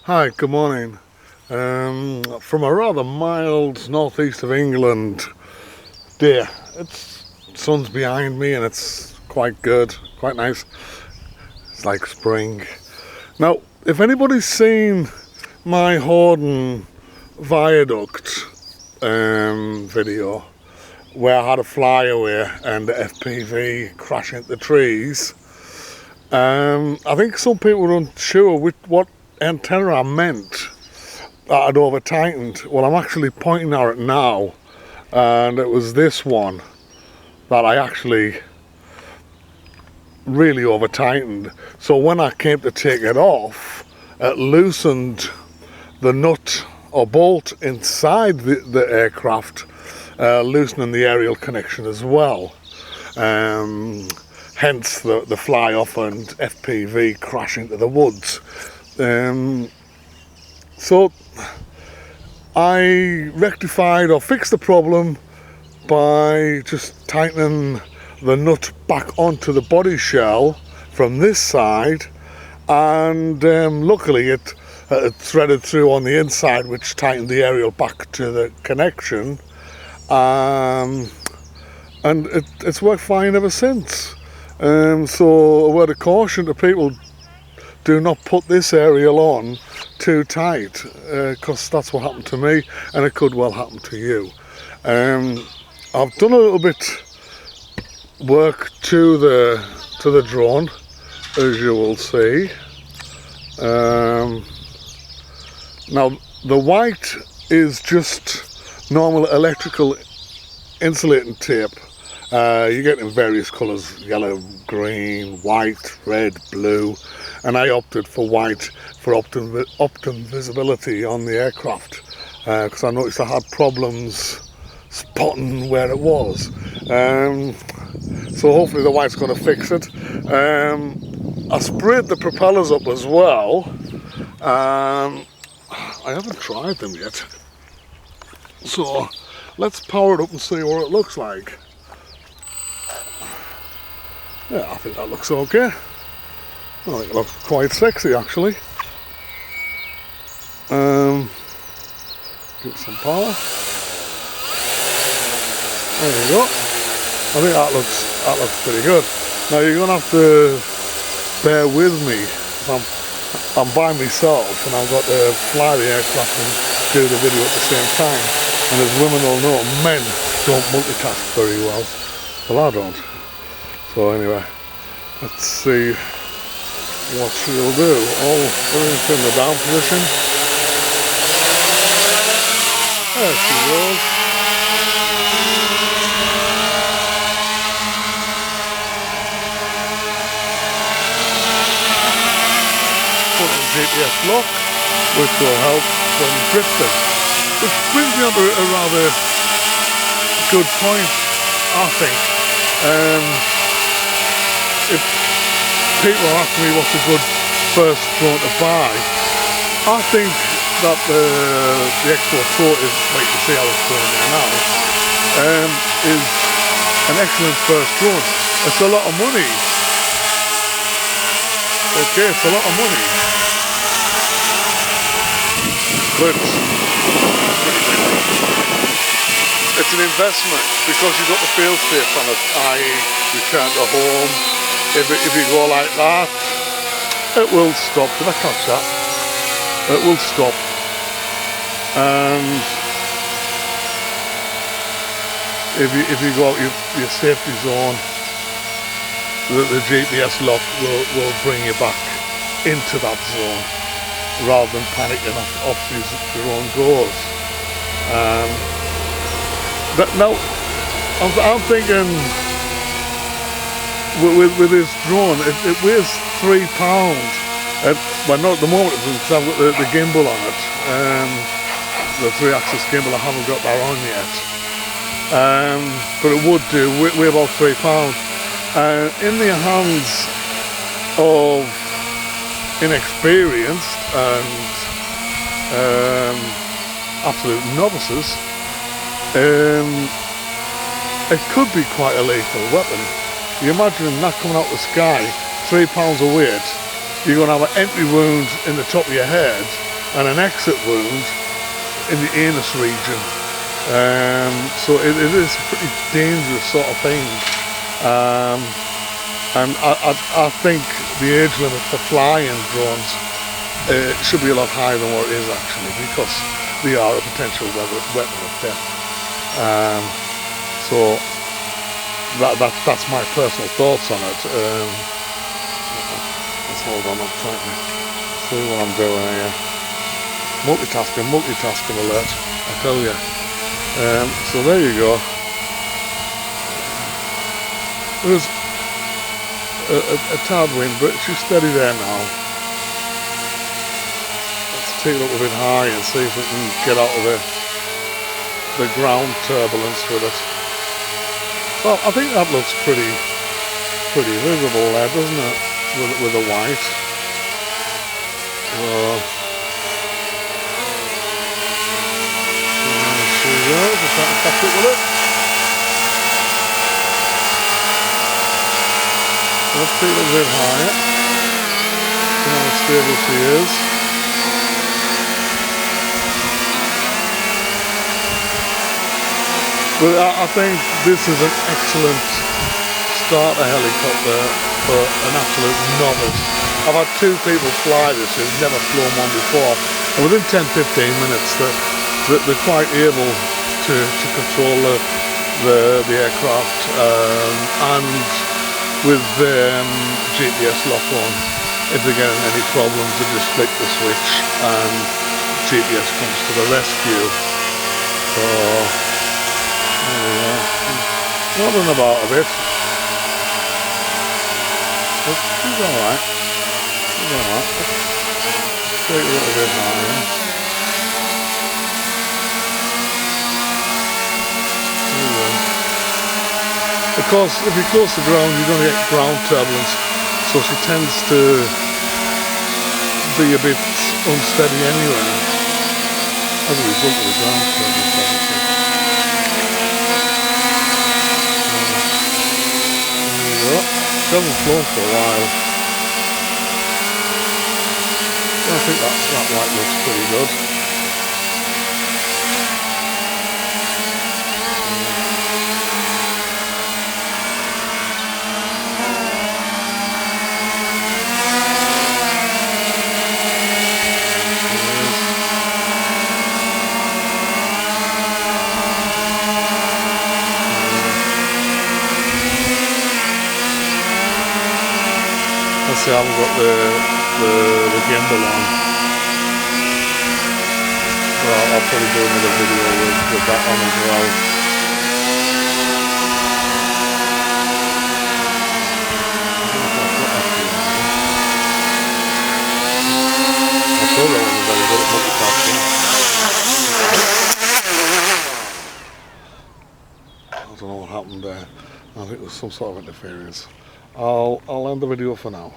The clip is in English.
Hi, good morning. From a rather mild northeast of England day. Sun's behind me and it's quite good, quite nice. It's like spring. Now, if anybody's seen my Horden viaduct video where I had a flyaway and the FPV crash into the trees, I think some people were unsure what antenna I meant that I'd over tightened. Well, I'm actually pointing at it now, and it was this one that I actually really over tightened. So when I came to take it off, it loosened the nut or bolt inside the aircraft, loosening the aerial connection as well. Hence the fly off and FPV crash into the woods. So I rectified or fixed the problem by just tightening the nut back onto the body shell from this side, and luckily it threaded through on the inside, which tightened the aerial back to the connection, and it's worked fine ever since. So a word of caution to people: do not put this aerial on too tight, because that's what happened to me, and it could well happen to you. I've done a little bit work to the drone, as you will see. Now the white is just normal electrical insulating tape. You get in various colours: yellow, green, white, red, blue, and I opted for white for optimum visibility on the aircraft, because I noticed I had problems spotting where it was. So hopefully the white's going to fix it. I sprayed the propellers up as well. I haven't tried them yet, so let's power it up and see what it looks like. Yeah, I think that looks okay. I think it looks quite sexy actually. Give it some power. There you go. I think that looks pretty good. Now you're gonna have to bear with me. I'm by myself and I've got to fly the aircraft and do the video at the same time. And as women all know, men don't multitask very well. Well, I don't. So anyway, let's see what she'll do. Everything's in the down position. There she goes. Put in GPS lock, which will help when drifting. Which brings me on to a rather good point, I think. If people ask me what's a good first drone to buy, I think that the Expo Tour is, like you see how it's going there now, is an excellent first drone. It's a lot of money. Okay, it's a lot of money. But it's an investment because you've got the fail safe on it, i.e. return to home. If you go like that, it will stop. Did I catch that? It will stop. And if you go out your safety zone, the GPS lock will bring you back into that zone rather than panicking off your own goals. Now, I'm thinking with this drone, it weighs £3. Well, not at the moment because I've got the gimbal on it. The 3-axis gimbal, I haven't got that on yet. But it would do weigh about £3. In the hands of inexperienced and absolute novices, it could be quite a lethal weapon. You imagine that coming out of the sky, £3 of weight, you're going to have an entry wound in the top of your head, and an exit wound in the anus region. So it is a pretty dangerous sort of thing. And I think the age limit for flying drones should be a lot higher than what it is actually, because they are a potential weapon of death. So that's my personal thoughts on it. Let's hold on, I'm trying to see what I'm doing here. Multitasking alert, I tell you. So there you go. There's a tad wind, but she's steady there now. Let's take it up a bit higher and see if we can get out of the ground turbulence with it. Well, I think that looks pretty visible there, doesn't it? With the white. There we go. Just trying to catch up with it. Let's take it a bit higher. See how stable she is. But I think this is an excellent starter helicopter for an absolute novice. I've had 2 people fly this who've never flown one before, and within 10-15 minutes they're quite able to control the aircraft, and with GPS lock on, if they're getting any problems they just flick the switch and GPS comes to the rescue. So nodding about a bit. But she's alright. She's alright. Let's take it a little bit higher. Because if you're close to ground, you're going to get ground turbulence. So she tends to be a bit unsteady anyway, as a result of the ground turbulence, obviously. She hasn't flown for a while. I think that light looks pretty good. Let's see, I haven't got the gimbal on. Well, I'll probably do another video with that on as well. I saw that one was very good at multitasking. I don't know what happened there. I think there was some sort of interference. I'll end the video for now.